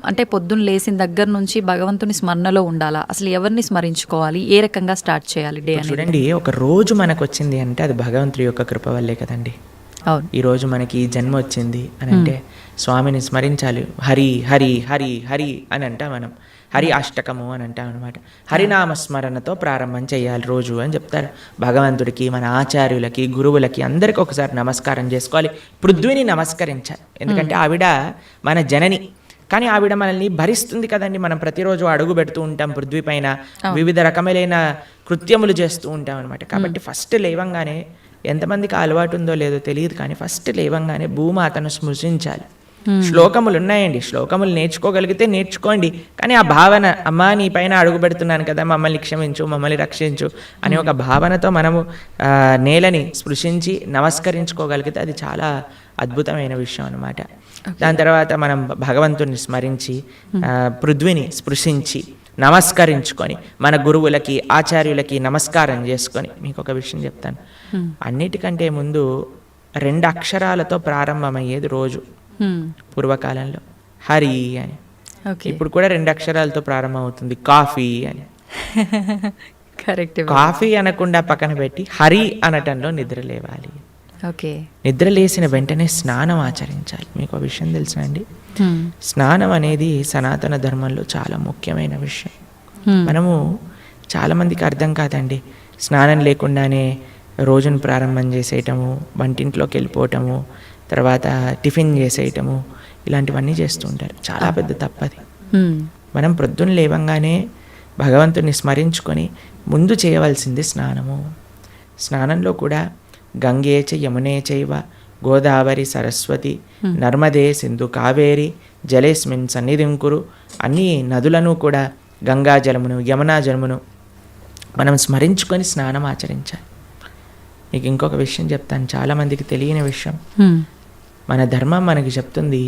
అంటే పొద్దున్న లేచిన దగ్గర నుంచి భగవంతుని స్మరణలో ఉండాలా? అసలు ఎవరిని స్మరించుకోవాలి? ఏ రకంగా స్టార్ట్ చేయాలి డే అనేది? చూడండి, ఒక రోజు మనకు వచ్చింది అంటే అది భగవంతుడి యొక్క కృప వల్లే కదండి. అవును. ఈరోజు మనకి ఈ జన్మ వచ్చింది అని అంటే స్వామిని స్మరించాలి. హరి హరి హరి హరి అని అంటాం మనం. హరి అష్టకము అని అంటాం అనమాట. హరినామస్మరణతో ప్రారంభం చేయాలి రోజు అని చెప్తారు. భగవంతుడికి, మన ఆచార్యులకి, గురువులకి అందరికీ ఒకసారి నమస్కారం చేసుకోవాలి. పృథ్వీని నమస్కరించాలి, ఎందుకంటే ఆవిడ మన జనని. కానీ ఆవిడ మనల్ని భరిస్తుంది కదండి. మనం ప్రతిరోజు అడుగు పెడుతూ ఉంటాం పృథ్వీ పైన, వివిధ రకములైన కృత్యములు చేస్తూ ఉంటాం అనమాట. కాబట్టి ఫస్ట్ లేవంగానే, ఎంతమందికి అలవాటు ఉందో లేదో తెలియదు కానీ ఫస్ట్ లేవంగానే భూమాతను స్మృశించాలి. శ్లోకములు ఉన్నాయండి, శ్లోకములు నేర్చుకోగలిగితే నేర్చుకోండి. కానీ ఆ భావన, అమ్మా నీ పైన అడుగు పెడుతున్నాను కదా, మమ్మల్ని క్షమించు, మమ్మల్ని రక్షించు అనే ఒక భావనతో మనము నేలని స్పృశించి నమస్కరించుకోగలిగితే అది చాలా అద్భుతమైన విషయం అనమాట. దాని తర్వాత మనం భగవంతుని స్మరించి పృథ్వీని స్పృశించి నమస్కరించుకొని మన గురువులకి, ఆచార్యులకి నమస్కారం చేసుకొని, మీకు ఒక విషయం చెప్తాను. అన్నిటికంటే ముందు 2 అక్షరాలతో ప్రారంభమయ్యేది రోజు పూర్వకాలంలో, హరి అని. ఇప్పుడు కూడా 2 అక్షరాలతో ప్రారంభం అవుతుంది, కాఫీ అని. కరెక్ట్. కాఫీ అనకుండా పక్కన పెట్టి హరి అనటంలో నిద్ర లేవాలి. ఓకే. నిద్ర లేసిన వెంటనే స్నానం ఆచరించాలి. మీకు ఆ విషయం తెలుసా అండి? స్నానం అనేది సనాతన ధర్మంలో చాలా ముఖ్యమైన విషయం. మనము చాలామందికి అర్థం కాదండి. స్నానం లేకుండానే రోజును ప్రారంభం చేసేయటము, వంటింట్లోకి వెళ్ళిపోవటము, తర్వాత టిఫిన్ చేసేయటము, ఇలాంటివన్నీ చేస్తూ ఉంటారు. చాలా పెద్ద తప్పది. మనం ప్రొద్దున లేవంగానే భగవంతుని స్మరించుకొని ముందు చేయవలసింది స్నానము. స్నానంలో కూడా గంగే చ యమునే చైవ గోదావరి సరస్వతి నర్మదే సింధు కావేరి జలేస్మిన్ సన్నిధిం కురు. అన్ని నదులను కూడా, గంగా జలమును, యమునా జలమును మనం స్మరించుకొని స్నానం ఆచరించాలి. మీకు ఇంకొక విషయం చెప్తాను, చాలామందికి తెలియని విషయం. మన ధర్మం మనకి చెప్తుంది,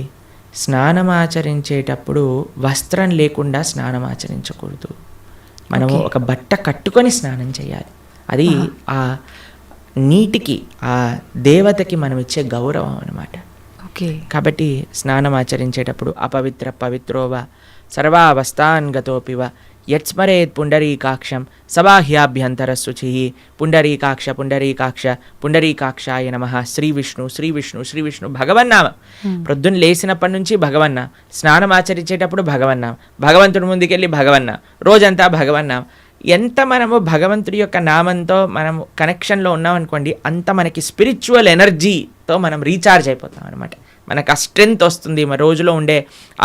స్నానం ఆచరించేటప్పుడు వస్త్రం లేకుండా స్నానం ఆచరించకూడదు. మనము ఒక బట్ట కట్టుకొని స్నానం చేయాలి. అది ఆ నీటికి, ఆ దేవతకి మనం ఇచ్చే గౌరవం అన్నమాట. కాబట్టి స్నానం ఆచరించేటప్పుడు అపవిత్ర పవిత్రోవ సర్వావస్థాన్ గతోపివ యత్స్మరేత్ పుండరీకాక్షం సబాహ్యాభ్యంతర శుచి. పుండరీకాక్ష పుండరీకాక్ష పుండరీకాక్షాయ నమః. శ్రీ విష్ణు శ్రీ విష్ణు శ్రీ విష్ణు భగవన్నామ. ప్రొద్దున లేచినప్పటి నుంచి భగవన్నా, స్నానం ఆచరించేటప్పుడు భగవన్నా, భగవంతుడి ముందుకెళ్ళి భగవన్నా, రోజంతా భగవన్నా. ఎంత మనము భగవంతుడి యొక్క నామంతో మనం కనెక్షన్లో ఉన్నామనుకోండి, అంత మనకి స్పిరిచువల్ ఎనర్జీతో మనం రీఛార్జ్ అయిపోతాం అనమాట. మనకు ఆ స్ట్రెంగ్త్ వస్తుంది. మన రోజులో ఉండే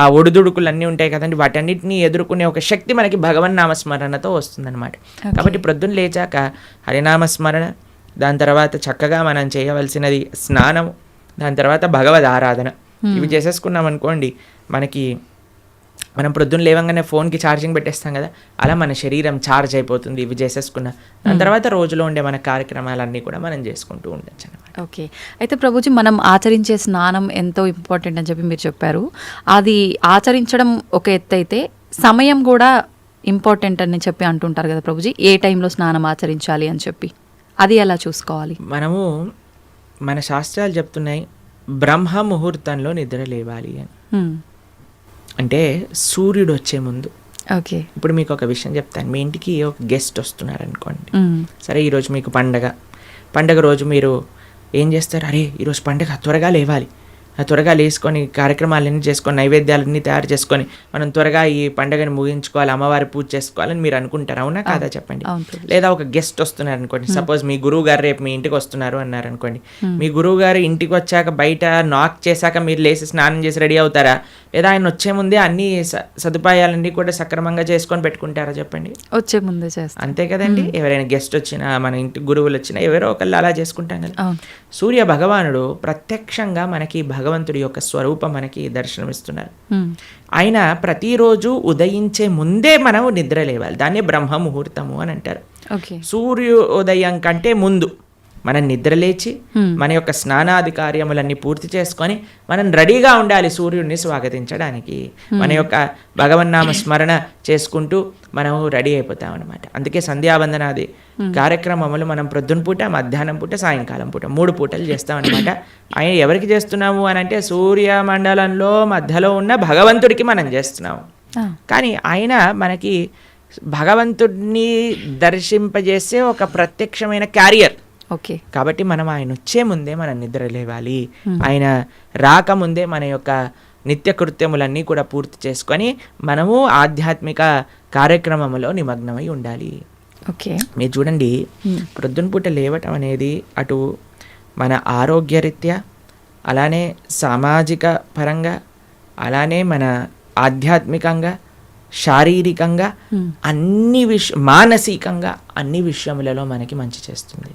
ఆ ఒడిదుడుకులు అన్నీ ఉంటాయి కదండి, వాటన్నిటిని ఎదుర్కొనే ఒక శక్తి మనకి భగవన్నామస్మరణతో వస్తుందన్నమాట. కాబట్టి ప్రొద్దున లేచాక హరినామస్మరణ, దాని తర్వాత చక్కగా మనం చేయవలసినది స్నానం, దాని తర్వాత భగవద్ ఆరాధన. ఇవి చేసేసుకున్నాం అనుకోండి, మనం ప్రొద్దున లేవంగానే ఫోన్కి ఛార్జింగ్ పెట్టేస్తాం కదా, అలా మన శరీరం ఛార్జ్ అయిపోతుంది ఇవి చేసేసుకున్నా. దాని తర్వాత రోజులో ఉండే మన కార్యక్రమాలన్నీ కూడా మనం చేసుకుంటూ ఉండొచ్చు అనమాట. ఓకే. అయితే ప్రభుజీ, మనం ఆచరించే స్నానం ఎంతో ఇంపార్టెంట్ అని చెప్పి మీరు చెప్పారు. అది ఆచరించడం ఒక ఎత్తు అయితే సమయం కూడా ఇంపార్టెంట్ అని చెప్పి అంటుంటారు కదా ప్రభుజీ, ఏ టైంలో స్నానం ఆచరించాలి అని చెప్పి, అది ఎలా చూసుకోవాలి? మనము, మన శాస్త్రాలు చెప్తున్నాయి బ్రహ్మ ముహూర్తంలో నిద్ర లేవాలి అని. అంటే సూర్యుడు వచ్చే ముందు. ఓకే. ఇప్పుడు మీకు ఒక విషయం చెప్తాను. మీ ఇంటికి ఒక గెస్ట్ వస్తున్నారు అనుకోండి. సరే, ఈరోజు మీకు పండగ రోజు మీరు ఏం చేస్తారు? అరే ఈరోజు పండగ, త్వరగా లేవాలి, త్వరగా లేసుకొని కార్యక్రమాలన్నీ చేసుకొని, నైవేద్యాలన్నీ తయారు చేసుకొని మనం త్వరగా ఈ పండుగని ముగించుకోవాలి, అమ్మవారి పూజ చేసుకోవాలని మీరు అనుకుంటారు. అవునా కాదా చెప్పండి? లేదా ఒక గెస్ట్ వస్తున్నారు అనుకోండి, సపోజ్ మీ గురువు గారు రేపు మీ ఇంటికి వస్తున్నారు అన్నారు అనుకోండి. మీ గురువు గారు ఇంటికి వచ్చాక బయట నాక్ చేశాక మీరు లేచి స్నానం చేసి రెడీ అవుతారా? లేదా ఆయన వచ్చే ముందే అన్ని సదుపాయాలన్నీ కూడా సక్రమంగా చేసుకొని పెట్టుకుంటారా చెప్పండి? వచ్చే ముందే చేస్తాం, అంతే కదండి. ఎవరైనా గెస్ట్ వచ్చినా, మన ఇంటి గురువులు వచ్చినా, ఎవరో ఒకళ్ళు అలా చేసుకుంటాం కదా. సూర్య భగవానుడు ప్రత్యక్షంగా మనకి భగవంతుడి యొక్క స్వరూపం మనకి దర్శనమిస్తున్నారు. ఆయన ప్రతిరోజు ఉదయించే ముందే మనము నిద్ర లేవాలి. దాన్ని బ్రహ్మ ముహూర్తము అని అంటారు. సూర్యోదయం కంటే ముందు మనం నిద్రలేచి మన యొక్క స్నానాది కార్యములన్నీ పూర్తి చేసుకొని మనం రెడీగా ఉండాలి సూర్యుడిని స్వాగతించడానికి. మన యొక్క భగవన్నామ స్మరణ చేసుకుంటూ మనము రెడీ అయిపోతాం అనమాట. అందుకే సంధ్యావందనాది కార్యక్రమములు మనం ప్రొద్దున పూట, మధ్యాహ్నం పూట, సాయంకాలం పూట 3 పూటలు చేస్తామన్నమాట. ఆయన ఎవరికి చేస్తున్నాము అని అంటే సూర్యమండలంలో మధ్యలో ఉన్న భగవంతుడికి మనం చేస్తున్నాము. కానీ ఆయన మనకి భగవంతుడిని దర్శింపజేసే ఒక ప్రత్యక్షమైన క్యారియర్. ఓకే, కాబట్టి మనం ఆయన వచ్చే ముందే మనం నిద్ర లేవాలి. ఆయన రాకముందే మన యొక్క నిత్య కృత్యములన్నీ కూడా పూర్తి చేసుకొని మనము ఆధ్యాత్మిక కార్యక్రమంలో నిమగ్నమై ఉండాలి. ఓకే, మీరు చూడండి, ప్రొద్దున పూట లేవటం అనేది అటు మన ఆరోగ్యరీత్యా, అలానే సామాజిక పరంగా, అలానే మన ఆధ్యాత్మికంగా, శారీరకంగా, అన్ని మానసికంగా అన్ని విషయములలో మనకి మంచి చేస్తుంది.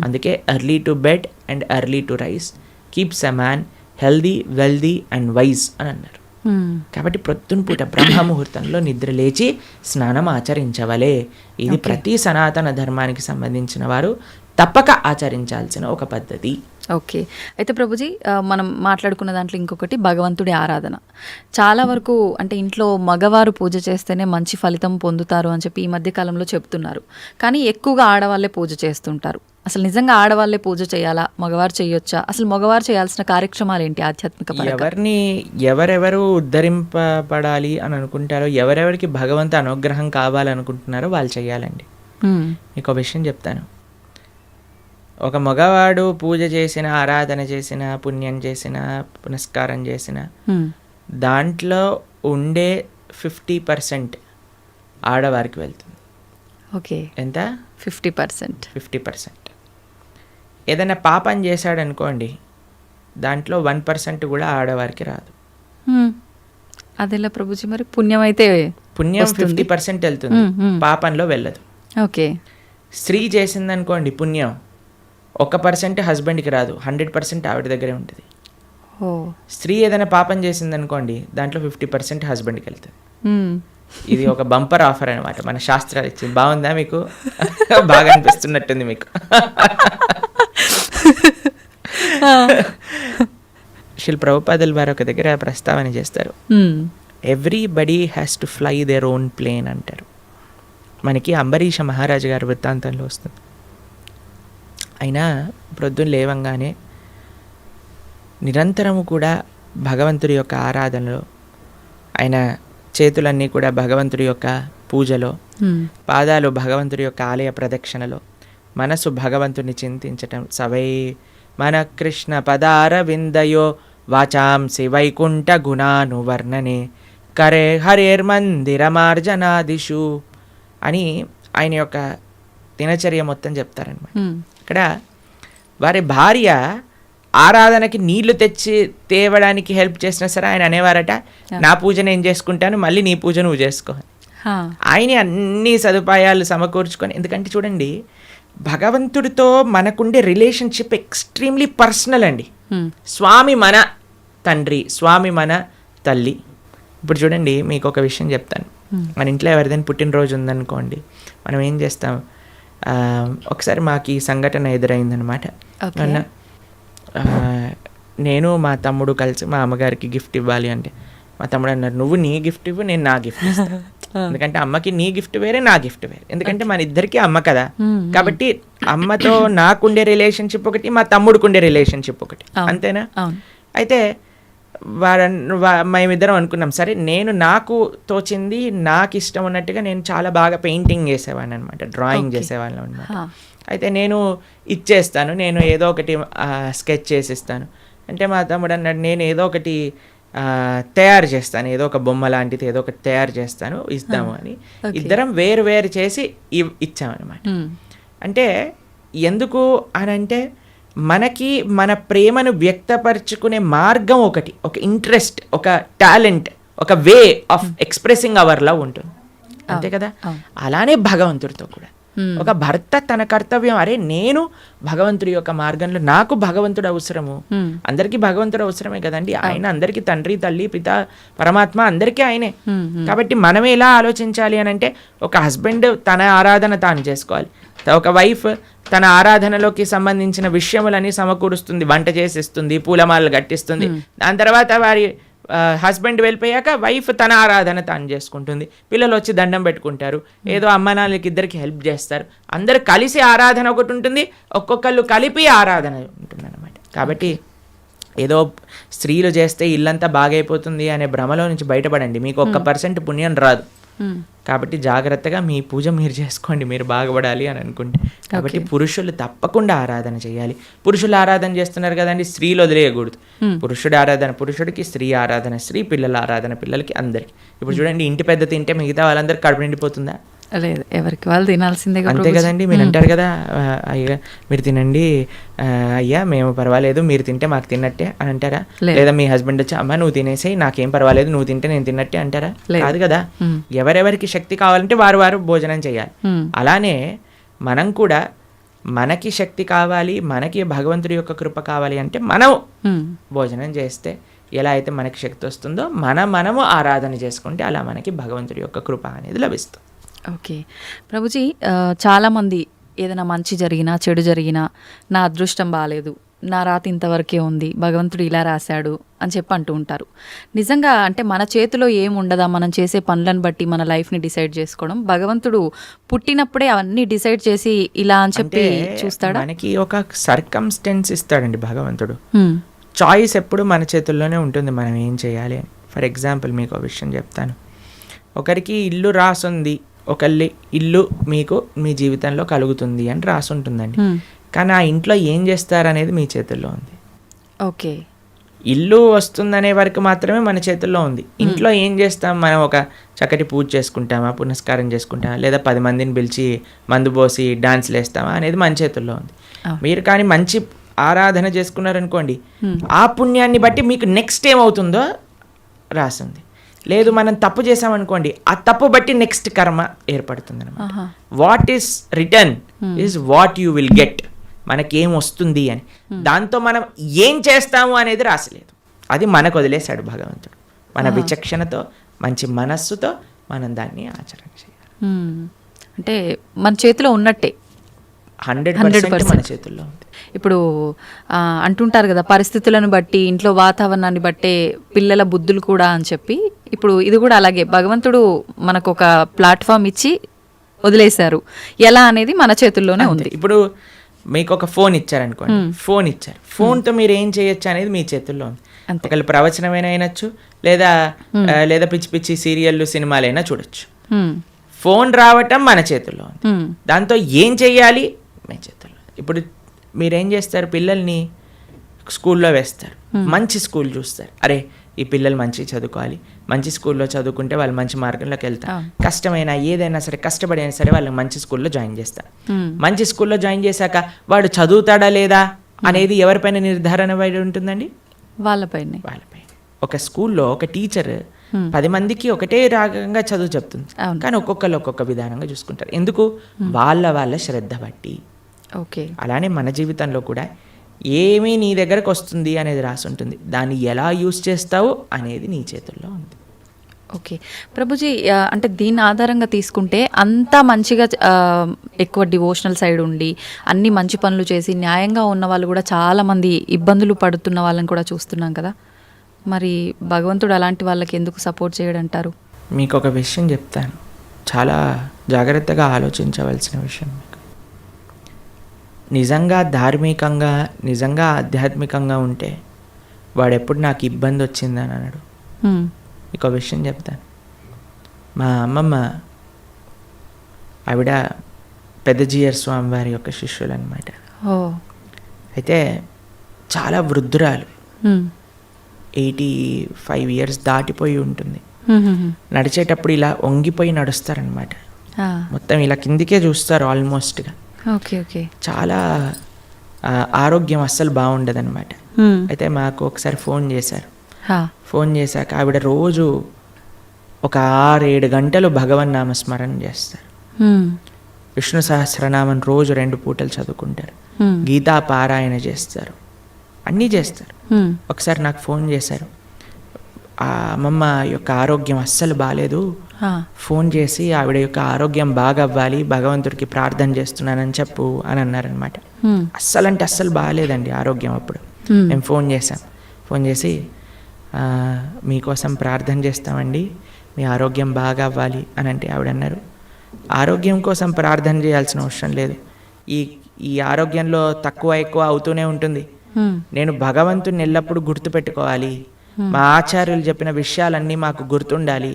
అందుకే early to bed and early to rice keeps a man healthy, wealthy and wise అని అన్నారు. కాబట్టి ప్రొద్దున పూట బ్రహ్మముహూర్తంలో నిద్ర లేచి స్నానం ఆచరించవలే. ఇది ప్రతి సనాతన ధర్మానికి సంబంధించిన వారు తప్పక ఆచరించాల్సిన ఒక పద్ధతి. ఓకే, అయితే ప్రభుజీ మనం మాట్లాడుకున్న దాంట్లో ఇంకొకటి భగవంతుడి ఆరాధన. చాలా వరకు అంటే ఇంట్లో మగవారు పూజ చేస్తేనే మంచి ఫలితం పొందుతారు అని చెప్పి ఈ మధ్య కాలంలో చెప్తున్నారు. కానీ ఎక్కువగా ఆడవాళ్ళే పూజ చేస్తుంటారు. అసలు నిజంగా ఆడవాళ్ళే పూజ చేయాలా, మగవారు చేయొచ్చా? అసలు మగవారు చేయాల్సిన కార్యక్రమాలు ఏంటి ఆధ్యాత్మిక పరంగా? ఎవరెవరు ఉద్ధరింపబడాలి అని అనుకుంటారో, ఎవరెవరికి భగవంతు అనుగ్రహం కావాలనుకుంటున్నారో వాళ్ళు చేయాలండి. మీకు ఒక విషయం చెప్తాను. ఒక మగవాడు పూజ చేసిన, ఆరాధన చేసిన, పుణ్యం చేసిన, పునస్కారం చేసిన దాంట్లో ఉండే 50% ఆడవారికి వెళ్తుంది. ఓకే, ఎంత? 50%. ఏదైనా పాపం చేశాడనుకోండి, దాంట్లో 1% కూడా ఆడవారికి రాదు. అదెలా ప్రభుజీ? మరి పుణ్యం అయితే పుణ్యం 50% వెళ్తుంది, పాపంలో వెళ్ళదు. ఓకే, స్త్రీ చేసిందనుకోండి పుణ్యం 1% హస్బెండ్కి రాదు, 100% ఆవిడ దగ్గరే ఉంటుంది. స్త్రీ ఏదైనా పాపం చేసిందనుకోండి, దాంట్లో 50% హస్బెండ్కి వెళ్తుంది. ఇది ఒక బంపర్ ఆఫర్ అనమాట, మన శాస్త్రాలు ఇచ్చింది. బాగుందా మీకు? బాగా అనిపిస్తున్నట్టుంది మీకు. శిల్ ప్రభుపాదుల వారు ఒక దగ్గర ప్రస్తావన చేస్తారు, everybody has to fly their own plane అంటారు. మనకి అంబరీష మహారాజు గారి వృత్తాంతంలో వస్తుంది. అయినా ప్రొద్దున లేవంగానే నిరంతరము కూడా భగవంతుడి యొక్క ఆరాధనలో, ఆయన చేతులన్నీ కూడా భగవంతుడి యొక్క పూజలో, పాదాలు భగవంతుడి యొక్క ఆలయ ప్రదక్షిణలో, మనసు భగవంతుని చింతించటం. సవై మన కృష్ణ పదార విందయో వాచాంసి వైకుంఠ గుణానువర్ణనే కరే హరేర్మందిరమార్జనాదిషు అని ఆయన యొక్క దినచర్య మొత్తం చెప్తారనమాట. ఇక్కడ వారి భార్య ఆరాధనకి నీళ్లు తెచ్చి తేవడానికి హెల్ప్ చేసినా సరే ఆయన అనేవారట, నా పూజ నేను చేసుకుంటాను, మళ్ళీ నీ పూజ నువ్వు చేసుకో. ఆయన అన్ని సదుపాయాలు సమకూర్చుకొని, ఎందుకంటే చూడండి భగవంతుడితో మనకుండే రిలేషన్షిప్ ఎక్స్ట్రీమ్లీ పర్సనల్ అండి. స్వామి మన తండ్రి, స్వామి మన తల్లి. ఇప్పుడు చూడండి మీకు ఒక విషయం చెప్తాను. మన ఇంట్లో ఎవరిదైనా పుట్టినరోజు ఉందనుకోండి, మనం ఏం చేస్తాం? ఒకసారి మాకు ఈ సంఘటన ఎదురైందనమాట. నేను మా తమ్ముడు కలిసి మా అమ్మగారికి గిఫ్ట్ ఇవ్వాలి అంటే, మా తమ్ముడు అన్నారు, నువ్వు నీ గిఫ్ట్ ఇవ్వు, నేను నా గిఫ్ట్ ఇస్తాను. ఎందుకంటే అమ్మకి నీ గిఫ్ట్ వేరే, నా గిఫ్ట్ వేరే. ఎందుకంటే మన ఇద్దరికి అమ్మ కదా. కాబట్టి అమ్మతో నాకుండే రిలేషన్షిప్ ఒకటి, మా తమ్ముడుకుండే రిలేషన్షిప్ ఒకటి, అంతేనా? అయితే మేమిద్దరం అనుకున్నాం, సరే నేను నాకు తోచింది, నాకు ఇష్టం ఉన్నట్టుగా నేను చాలా బాగా పెయింటింగ్ చేసేవాడిని అనమాట, డ్రాయింగ్ చేసేవాళ్ళం అనమాట. అయితే నేను ఇచ్చేస్తాను, నేను ఏదో ఒకటి స్కెచ్ చేసిస్తాను అంటే, మా తమ్ముడు అన్నాడు, నేను ఏదో ఒకటి తయారు చేస్తాను, ఏదో ఒక బొమ్మ లాంటిది ఏదో ఒకటి తయారు చేస్తాను, ఇస్తాము అని ఇద్దరం వేరు వేరు చేసి ఇచ్చామన్నమాట. అంటే ఎందుకు అని అంటే, మనకి మన ప్రేమను వ్యక్తపరచుకునే మార్గం ఒకటి, ఒక ఇంట్రెస్ట్, ఒక టాలెంట్, ఒక way of expressing hour love ఉంటుంది, అంతే కదా. అలానే భగవంతుడితో కూడా ఒక భర్త తన కర్తవ్యం, అరే నేను భగవంతుడి యొక్క మార్గంలో, నాకు భగవంతుడు అవసరము, అందరికీ భగవంతుడు అవసరమే కదండి. ఆయన అందరికీ తండ్రి, తల్లి, పిత, పరమాత్మ అందరికీ ఆయనే. కాబట్టి మనం ఎలా ఆలోచించాలి అని అంటే, ఒక హస్బెండ్ తన ఆరాధన తాను చేసుకోవాలి, ఒక వైఫ్ తన ఆరాధనలోకి సంబంధించిన విషయములని సమకూరుస్తుంది, వంట చేసిస్తుంది, పూలమాలలు కట్టిస్తుంది. దాని తర్వాత వారి హస్బెండ్ వెళ్ళిపోయాక వైఫ్ తన ఆరాధన తాను చేసుకుంటుంది, పిల్లలు వచ్చి దండం పెట్టుకుంటారు, ఏదో అమ్మ నాన్నలకి ఇద్దరికి హెల్ప్ చేస్తారు, అందరు కలిసి ఆరాధన ఒకటి ఉంటుంది, ఒక్కొక్కళ్ళు కలిపి ఆరాధన ఉంటుంది అన్నమాట. కాబట్టి ఏదో స్త్రీలు చేస్తే ఇల్లంతా బాగైపోతుంది అనే భ్రమలో నుంచి బయటపడండి, మీకు 1% పుణ్యం రాదు. కాబట్టి జాగ్రత్తగా మీ పూజ మీరు చేసుకోండి, మీరు బాగుపడాలి అని అనుకుంటే. కాబట్టి పురుషులు తప్పకుండా ఆరాధన చేయాలి. పురుషులు ఆరాధన చేస్తున్నారు కదండి, స్త్రీలు వదిలేయకూడదు. పురుషుడి ఆరాధన పురుషుడికి, స్త్రీ ఆరాధన స్త్రీ, పిల్లల ఆరాధన పిల్లలకి, అందరికి. ఇప్పుడు చూడండి, ఇంటి పెద్ద తింటే మిగతా వాళ్ళందరికీ కడుపు నిండిపోతుందా? లేదు, ఎవరికి వాళ్ళు తినాల్సిందే, అంతే కదండి. మీరు అంటారు కదా, అయ్యా మీరు తినండి, అయ్యా మేము పర్వాలేదు, మీరు తింటే మాకు తిన్నట్టే అని అంటారా? లేదా మీ హస్బెండ్ వచ్చి అమ్మ నువ్వు తినేసి నాకేం పర్వాలేదు, నువ్వు తింటే నేను తిన్నట్టే అంటారా? కాదు కదా. ఎవరెవరికి శక్తి కావాలంటే వారు వారు భోజనం చేయాలి. అలానే మనం కూడా మనకి శక్తి కావాలి, మనకి భగవంతుడి యొక్క కృప కావాలి అంటే మనం భోజనం చేస్తే ఎలా అయితే మనకి శక్తి వస్తుందో మనము ఆరాధన చేసుకుంటే అలా మనకి భగవంతుడి యొక్క కృప అనేది లభిస్తుంది. ఓకే ప్రభుజీ, చాలామంది ఏదైనా మంచి జరిగినా చెడు జరిగినా నా అదృష్టం బాగాలేదు, నా రాత ఇంతవరకే ఉంది, భగవంతుడు ఇలా రాశాడు అని చెప్పి అంటూ ఉంటారు. నిజంగా అంటే మన చేతిలో ఏముండదా, మనం చేసే పనులను బట్టి మన లైఫ్ని డిసైడ్ చేసుకోవడం? భగవంతుడు పుట్టినప్పుడే అవన్నీ డిసైడ్ చేసి ఇలా అని చెప్పి చూస్తాడా? మనకి ఒక సర్కమ్స్టెన్స్ ఇస్తాడండి భగవంతుడు. చాయిస్ ఎప్పుడు మన చేతుల్లోనే ఉంటుంది, మనం ఏం చేయాలి అని. ఫర్ ఎగ్జాంపుల్ మీకు ఒక విషయం చెప్తాను. ఒకరికి ఇల్లు రాసుంది, ఒకళ్ళి ఇల్లు మీకు మీ జీవితంలో కలుగుతుంది అని రాసి ఉంటుందండి. కానీ ఆ ఇంట్లో ఏం చేస్తారనేది మీ చేతుల్లో ఉంది. ఓకే, ఇల్లు వస్తుందనే వరకు మాత్రమే మన చేతుల్లో ఉంది. ఇంట్లో ఏం చేస్తాం, మనం ఒక చక్కటి పూజ చేసుకుంటామా, పునస్కారం చేసుకుంటామా, లేదా 10 మందిని పిలిచి మందు పోసి డాన్స్లు వేస్తామా అనేది మన చేతుల్లో ఉంది. మీరు కానీ మంచి ఆరాధన చేసుకున్నారనుకోండి, ఆ పుణ్యాన్ని బట్టి మీకు నెక్స్ట్ ఏమవుతుందో రాసింది. లేదు మనం తప్పు చేసామనుకోండి, ఆ తప్పు బట్టి నెక్స్ట్ కర్మ ఏర్పడుతుంది అనమాట. What is return is what you will get. మనకేం వస్తుంది అని, దాంతో మనం ఏం చేస్తాము అనేది రాసలేదు, అది మనకు వదిలేశాడు భగవంతుడు. మన విచక్షణతో, మంచి మనస్సుతో మనం దాన్ని ఆచరణ చేయాలి. అంటే మన చేతిలో ఉన్నట్టే, 100% మన చేతుల్లో ఉంది. ఇప్పుడు అంటుంటారు కదా, పరిస్థితులను బట్టి, ఇంట్లో వాతావరణాన్ని బట్టే పిల్లల బుద్ధులు కూడా అని చెప్పి, ఇప్పుడు ఇది కూడా అలాగే భగవంతుడు మనకు ఒక ప్లాట్ఫామ్ ఇచ్చి వదిలేశారు, ఎలా అనేది మన చేతుల్లోనే ఉంది. ఇప్పుడు మీకు ఒక ఫోన్ ఇచ్చారనుకోండి, ఫోన్ ఇచ్చారు, ఫోన్తో మీరు ఏం చేయొచ్చు అనేది మీ చేతుల్లో ఉంది. ఒకళ్ళు ప్రవచనమైనా అయినచ్చు, లేదా పిచ్చి పిచ్చి సీరియళ్ళు సినిమాలైనా చూడొచ్చు. ఫోన్ రావటం మన చేతుల్లో ఉంది, దాంతో ఏం చెయ్యాలి మీ చేతుల్లో. ఇప్పుడు మీరేం చేస్తారు, పిల్లల్ని స్కూల్లో వేస్తారు, మంచి స్కూల్ చూస్తారు, అరే ఈ పిల్లలు మంచి చదువుకోవాలి, మంచి స్కూల్లో చదువుకుంటే వాళ్ళు మంచి మార్గంలోకి వెళ్తారు, కష్టమైనా ఏదైనా సరే కష్టపడి అయినా సరే వాళ్ళని మంచి స్కూల్లో జాయిన్ చేస్తారు. మంచి స్కూల్లో జాయిన్ చేశాక వాడు చదువుతాడా లేదా అనేది ఎవరిపైన నిర్ధారణ పడి ఉంటుందండి? వాళ్ళపైన. ఒక స్కూల్లో ఒక టీచర్ 10 మందికి ఒకటే రాగంగా చదువు చెప్తుంది, కానీ ఒక్కొక్కరు ఒక్కొక్క విధానంగా చూసుకుంటారు. ఎందుకు? వాళ్ళ శ్రద్ధ బట్టి. ఓకే, అలానే మన జీవితంలో కూడా ఏమీ నీ దగ్గరకు వస్తుంది అనేది రాసి ఉంటుంది, దాన్ని ఎలా యూజ్ చేస్తావు అనేది నీ చేతుల్లో ఉంది. ఓకే ప్రభుజీ, అంటే దీని ఆధారంగా తీసుకుంటే అంతా మంచిగా ఎక్కువ డివోషనల్ సైడ్ ఉండి అన్ని మంచి పనులు చేసి న్యాయంగా ఉన్న వాళ్ళు కూడా చాలామంది ఇబ్బందులు పడుతున్న వాళ్ళని కూడా చూస్తున్నాం కదా, మరి భగవంతుడు అలాంటి వాళ్ళకి ఎందుకు సపోర్ట్ చేయడంటారు? మీకు ఒక విషయం చెప్తాను, చాలా జాగ్రత్తగా ఆలోచించవలసిన విషయం. మీకు నిజంగా ధార్మికంగా, నిజంగా ఆధ్యాత్మికంగా ఉంటే వాడు ఎప్పుడు నాకు ఇబ్బంది వచ్చిందని అన్నాడు. మీకు ఒక విషయం చెప్తాను, మా అమ్మమ్మ ఆవిడ పెద్దజీయర్ స్వామి వారి యొక్క శిష్యులు అనమాట. అయితే చాలా వృద్ధురాలు, 85 years దాటిపోయి ఉంటుంది. నడిచేటప్పుడు ఇలా వంగిపోయి నడుస్తారనమాట, మొత్తం ఇలా కిందికే చూస్తారు ఆల్మోస్ట్గా. చాలా ఆరోగ్యం అస్సలు బాగుండదు అనమాట. అయితే మాకు ఒకసారి ఫోన్ చేశారు. ఫోన్ చేశాక ఆవిడ రోజు ఒక 6-7 గంటలు భగవన్ నామస్మరణ చేస్తారు. విష్ణు సహస్రనామం రోజు 2 పూటలు చదువుకుంటారు, గీతా పారాయణ చేస్తారు, అన్నీ చేస్తారు. ఒకసారి నాకు ఫోన్ చేశారు, ఆ అమ్మమ్మ యొక్క ఆరోగ్యం అస్సలు బాగాలేదు, ఫోన్ చేసి ఆవిడ యొక్క ఆరోగ్యం బాగా అవ్వాలి, భగవంతుడికి ప్రార్థన చేస్తున్నానని చెప్పు అని అన్నారనమాట. అస్సలు అంటే అస్సలు బాగాలేదండి ఆరోగ్యం. అప్పుడు మేము ఫోన్ చేసాం, ఫోన్ చేసి మీకోసం ప్రార్థన చేస్తామండి, మీ ఆరోగ్యం బాగా అవ్వాలి అని అంటే ఆవిడ అన్నారు, ఆరోగ్యం కోసం ప్రార్థన చేయాల్సిన అవసరం లేదు, ఈ ఆరోగ్యంలో తక్కువ ఎక్కువ అవుతూనే ఉంటుంది, నేను భగవంతుని ఎల్లప్పుడూ గుర్తుపెట్టుకోవాలి, మా ఆచార్యులు చెప్పిన విషయాలన్నీ మాకు గుర్తుండాలి,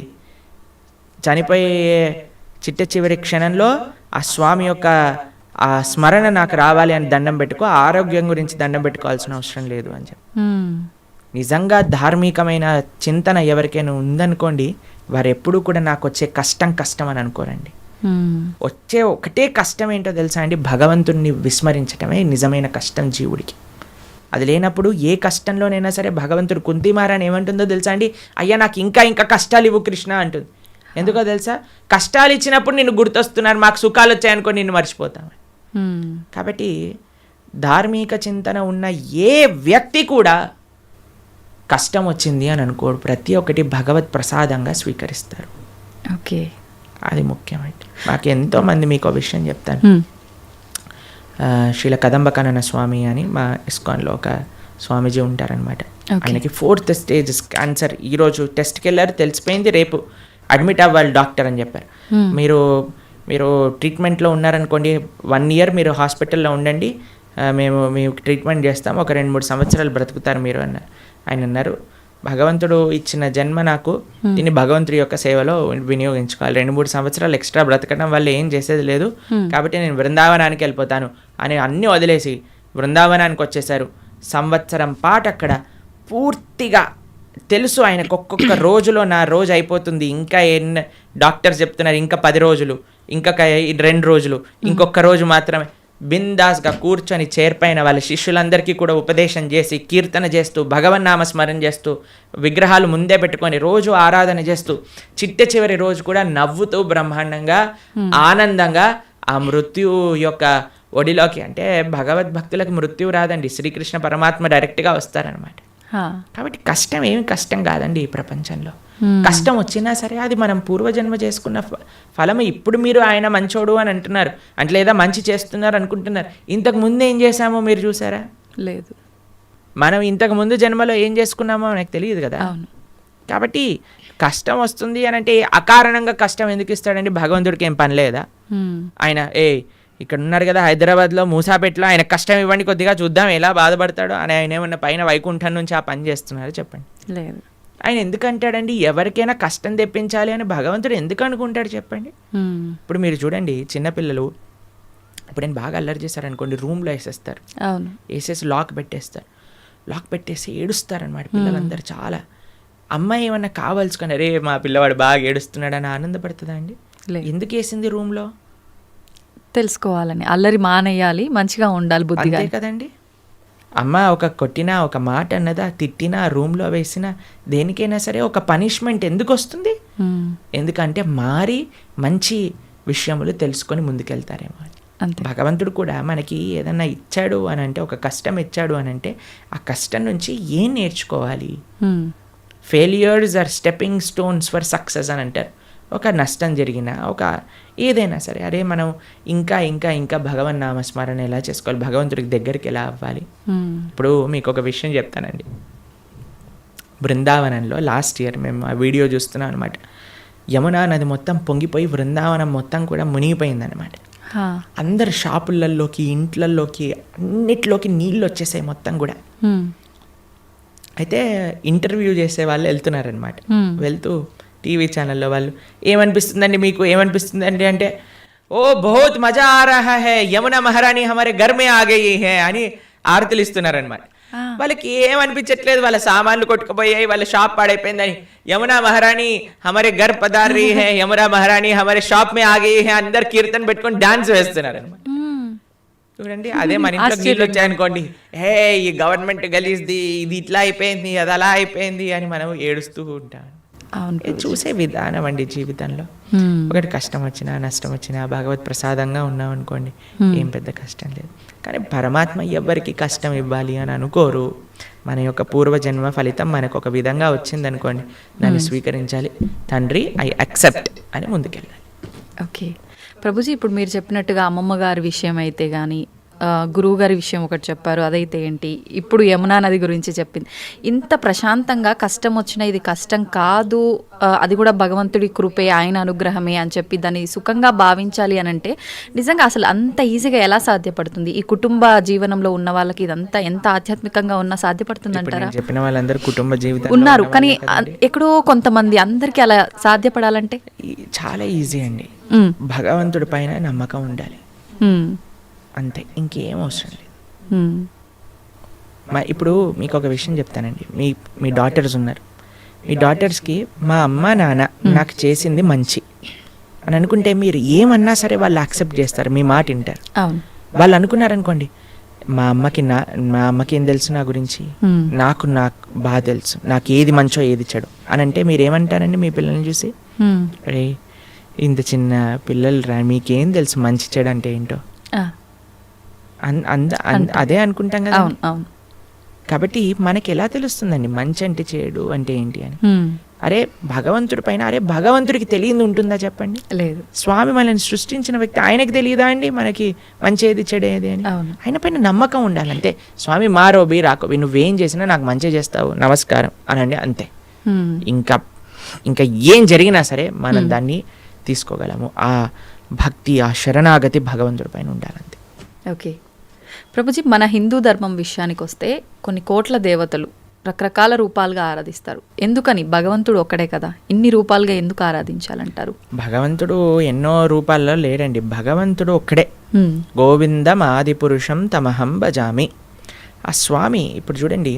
చనిపోయే చిట్ట చివరి క్షణంలో ఆ స్వామి యొక్క ఆ స్మరణ నాకు రావాలి అని దండం పెట్టుకో, ఆరోగ్యం గురించి దండం పెట్టుకోవాల్సిన అవసరం లేదు అని చెప్పి. నిజంగా ధార్మికమైన చింతన ఎవరికైనా ఉందనుకోండి, వారు ఎప్పుడూ కూడా నాకు వచ్చే కష్టం అని అనుకోరండి. వచ్చే ఒకటే కష్టం ఏంటో తెలుసా అండి, భగవంతుణ్ణి విస్మరించటమే నిజమైన కష్టం జీవుడికి. అది లేనప్పుడు ఏ కష్టంలోనైనా సరే భగవంతుడు కుంతిమారాని ఏమంటుందో తెలుసా అండి, అయ్యా నాకు ఇంకా కష్టాలు ఇవ్వు కృష్ణ అంటుంది. ఎందుకో తెలుసా, కష్టాలు ఇచ్చినప్పుడు నిన్ను గుర్తొస్తున్నారు, మాకు సుఖాలు వచ్చాయనుకో నిన్ను మర్చిపోతాం. కాబట్టి ధార్మిక చింతన ఉన్న ఏ వ్యక్తి కూడా కష్టం వచ్చింది అని అనుకోడు, ప్రతి ఒక్కటి భగవత్ ప్రసాదంగా స్వీకరిస్తారు. ఓకే, అది ముఖ్యమండి. మాకు ఎంతోమంది, మీకు ఒక విషయం చెప్తాను, శ్రీల కదంబకానన స్వామి అని మా ఇస్కాన్లో ఒక స్వామీజీ ఉంటారనమాట. ఆయనకి 4th స్టేజ్ క్యాన్సర్. ఈరోజు టెస్ట్కి వెళ్ళారు, తెలిసిపోయింది, రేపు అడ్మిట్ అవ్వాలి డాక్టర్ అని చెప్పారు. మీరు ట్రీట్మెంట్లో ఉన్నారనుకోండి, 1 year మీరు హాస్పిటల్లో ఉండండి, మేము మీకు ట్రీట్మెంట్ చేస్తాము, ఒక 2-3 సంవత్సరాలు బ్రతుకుతారు మీరు అన్నారు. ఆయన అన్నారు, భగవంతుడు ఇచ్చిన జన్మ నాకు, దీన్ని భగవంతుడి యొక్క సేవలో వినియోగించుకోవాలి, 2-3 సంవత్సరాలు ఎక్స్ట్రా బ్రతకడం వల్ల ఏం చేసేది లేదు, కాబట్టి నేను బృందావనానికి వెళ్ళిపోతాను అని అన్నీ వదిలేసి బృందావనానికి వచ్చేసారు. సంవత్సరం పాటు అక్కడ పూర్తిగా తెలుసు ఆయనకు, ఒక్కొక్క రోజులో నా రోజు అయిపోతుంది, ఇంకా డాక్టర్ చెప్తున్నారు ఇంకా 10 రోజులు, ఇంకా 2 రోజులు, ఇంకొక రోజు మాత్రమే. బిందాస్గా కూర్చొని చేర్పైన వాళ్ళ శిష్యులందరికీ కూడా ఉపదేశం చేసి, కీర్తన చేస్తూ, భగవన్నామ స్మరణ చేస్తూ, విగ్రహాలు ముందే పెట్టుకొని రోజు ఆరాధన చేస్తూ, చివరి రోజు కూడా నవ్వుతూ బ్రహ్మాండంగా ఆనందంగా ఆ మృత్యు యొక్క ఒడిలోకి, అంటే భగవద్భక్తులకు మృత్యు రాదండి, శ్రీకృష్ణ పరమాత్మ డైరెక్ట్గా వస్తారనమాట. కాబట్టి కష్టం ఏమి కష్టం కాదండి ఈ ప్రపంచంలో. కష్టం వచ్చినా సరే అది మనం పూర్వజన్మ చేసుకున్న ఫలము. ఇప్పుడు మీరు ఆయన మంచోడు అని అంటున్నారు అంటే, లేదా మంచి చేస్తున్నారు అనుకుంటున్నారు, ఇంతకు ముందు ఏం చేశామో మీరు చూసారా? లేదు. మనం ఇంతకు ముందు జన్మలో ఏం చేసుకున్నామో మనకు తెలియదు కదా. కాబట్టి కష్టం వస్తుంది అని అంటే అకారణంగా కష్టం ఎందుకు ఇస్తాడండి? భగవంతుడికి ఏం పని లేదా? ఆయన ఇక్కడ ఉన్నారు కదా హైదరాబాద్లో మూసాపేటలో, ఆయన కష్టం ఇవ్వండి కొద్దిగా చూద్దాం ఎలా బాధపడతాడో అని ఆయన ఏమన్నా పైన వైకుంఠం నుంచి ఆ పని చేస్తున్నారో చెప్పండి. లేదు. ఆయన ఎందుకు అంటాడండి ఎవరికైనా కష్టం తెప్పించాలి అని భగవంతుడు ఎందుకు అనుకుంటాడు చెప్పండి? ఇప్పుడు మీరు చూడండి, చిన్నపిల్లలు ఇప్పుడు నేను బాగా అల్లరి చేశారనుకోండి, రూమ్లో వేసేస్తారు, వేసేసి లాక్ పెట్టేస్తారు, లాక్ పెట్టేసి ఏడుస్తారనమాట పిల్లలందరూ చాలా. అమ్మాయి ఏమన్నా కావాల్సుకొని అరే మా పిల్లవాడు బాగా ఏడుస్తున్నాడు అని ఆనందపడుతుందా అండి? ఎందుకు వేసింది రూమ్లో? తెలుసుకోవాలని, అల్లరి మానేయాలి, మంచిగా ఉండాలి బుద్ధిగా కదండి. అమ్మ ఒక కొట్టినా, ఒక మాట అన్నదా, తిట్టినా, రూమ్లో వేసినా, దేనికైనా సరే ఒక పనిష్మెంట్ ఎందుకు వస్తుంది? ఎందుకంటే మారి మంచి విషయములు తెలుసుకొని ముందుకెళ్తారేమో అని. భగవంతుడు కూడా మనకి ఏదన్నా ఇచ్చాడు అని అంటే, ఒక కష్టం ఇచ్చాడు అని అంటే, ఆ కష్టం నుంచి ఏం నేర్చుకోవాలి? Failures are stepping stones for success అని అంటారు. ఒక నష్టం జరిగినా, ఒక ఏదైనా సరే, అరే మనం ఇంకా ఇంకా ఇంకా భగవన్ నామస్మరణ ఎలా చేసుకోవాలి, భగవంతుడికి దగ్గరికి ఎలా అవ్వాలి. ఇప్పుడు మీకు ఒక విషయం చెప్తానండి. బృందావనంలో లాస్ట్ ఇయర్ మేము ఆ వీడియో చూస్తున్నాం అనమాట. యమునా నది మొత్తం పొంగిపోయి బృందావనం మొత్తం కూడా మునిగిపోయిందనమాట. అందరు షాపులలోకి, ఇంట్లలోకి, అన్నిట్లోకి నీళ్ళు వచ్చేసాయి మొత్తం కూడా. అయితే ఇంటర్వ్యూ చేసే వాళ్ళు వెళ్తున్నారనమాట. వెళ్తూ టీవీ ఛానల్లో వాళ్ళు ఏమనిపిస్తుందండి మీకు, ఏమనిపిస్తుందండి అంటే, ఓ బహుత్ మజా ఆ రహా హై, యమునా మహారాణి హమారే ఘర్ మే ఆ గయి హై అని ఆరతులు ఇస్తున్నారనమాట. వాళ్ళకి ఏమనిపించట్లేదు, వాళ్ళ సామాన్లు కొట్టుకుపోయాయి, వాళ్ళ షాప్ పాడైపోయిందని. యమునా మహారాణి హమారే ఘర్ పధార్ రహీ హై, యమునా మహారాణి హమారే షాప్ మే ఆ గయి హై, అందరు కీర్తన పెట్టుకొని డాన్స్ వేస్తున్నారు అనమాట. చూడండి, అదే మన ఇంట్లో నీళ్ళు వచ్చాయనుకోండి, హే ఈ గవర్నమెంట్ గలీజ్ది, ఇది ఇట్లా అయిపోయింది, అది అలా అయిపోయింది అని మనం ఏడుస్తూ ఉంటాం. అవును ఇది చూసే విధానం అండి జీవితంలో. ఒకటి కష్టం వచ్చినా నష్టం వచ్చినా భగవత్ ప్రసాదంగా ఉన్నాం అనుకోండి, ఏం పెద్ద కష్టం లేదు. కానీ పరమాత్మ ఎవ్వరికి కష్టం ఇవ్వాలి అని అనుకోరు. మన యొక్క పూర్వజన్మ ఫలితం మనకు ఒక విధంగా వచ్చిందనుకోండి, దాన్ని స్వీకరించాలి. తండ్రి ఐ యాక్సెప్ట్ అని ముందుకెళ్ళాలి. ఓకే ప్రభుజీ, ఇప్పుడు మీరు చెప్పినట్టుగా అమ్మమ్మ గారి విషయం అయితే కానీ, గురువు గారి విషయం ఒకటి చెప్పారు, అదైతే ఏంటి, ఇప్పుడు యమునా నది గురించి చెప్పింది. ఇంత ప్రశాంతంగా కష్టం వచ్చినా ఇది కష్టం కాదు, అది కూడా భగవంతుడి కృపే, ఆయన అనుగ్రహమే అని చెప్పి దాన్ని సుఖంగా భావించాలి అని అంటే నిజంగా అసలు అంత ఈజీగా ఎలా సాధ్యపడుతుంది? ఈ కుటుంబ జీవనంలో ఉన్న వాళ్ళకి ఇదంతా ఎంత ఆధ్యాత్మికంగా ఉన్నా సాధ్యపడుతుంది అంటారా? చెప్పిన వాళ్ళందరూ కుటుంబ జీవితం ఉన్నారు, కానీ ఎక్కడో కొంతమంది, అందరికీ అలా సాధ్యపడాలంటే చాలా ఈజీ అండి. భగవంతుడి పైన నమ్మకం ఉండాలి, అంతే, ఇంకేం అవసరం లేదు. ఇప్పుడు మీకు ఒక విషయం చెప్తానండి. మీ డాటర్స్ ఉన్నారు, మీ డాటర్స్కి మా అమ్మ నాన్న నాకు చేసింది మంచి అని అనుకుంటే మీరు ఏమన్నా సరే వాళ్ళు యాక్సెప్ట్ చేస్తారు, మీ మాట వింటారు. వాళ్ళు అనుకున్నారనుకోండి, మా అమ్మకి ఏం తెలుసు నా గురించి, నాకు బాగా తెలుసు, నాకు ఏది మంచో ఏది చెడు అని అంటే మీరు ఏమంటారండి మీ పిల్లల్ని చూసి? అరే ఇంత చిన్న పిల్లలు రా, మీకేం తెలుసు మంచి చెడు అంటే ఏంటో, అదే అనుకుంటాం కదా. కాబట్టి మనకి ఎలా తెలుస్తుందండి మంచి అంటే చెడు అంటే ఏంటి అని? అరే భగవంతుడి పైన, అరే భగవంతుడికి తెలియదు ఉంటుందా చెప్పండి? లేదు. స్వామి మనల్ని సృష్టించిన వ్యక్తి, ఆయనకి తెలియదా అండి మనకి మంచి ఏది చెడేది అని? ఆయన పైన నమ్మకం ఉండాలంతే. స్వామి మారోబి రాకోబి, నువ్వేం చేసినా నాకు మంచి చేస్తావు, నమస్కారం అనండి, అంతే. ఇంకా ఏం జరిగినా సరే మనం దాన్ని తీసుకోగలము. ఆ భక్తి, ఆ శరణాగతి భగవంతుడి పైన ఉండాలంతే. ఓకే ప్రభుజీ, మన హిందూ ధర్మం విషయానికి వస్తే కొన్ని కోట్ల దేవతలు రకరకాల రూపాలుగా ఆరాధిస్తారు. ఎందుకని? భగవంతుడు ఒక్కడే కదా, ఇన్ని రూపాలుగా ఎందుకు ఆరాధించాలంటారు? భగవంతుడు ఎన్నో రూపాల్లో లేడండి, భగవంతుడు ఒక్కడే. గోవిందం ఆది పురుషం తమహం భజామి. ఆ స్వామి, ఇప్పుడు చూడండి,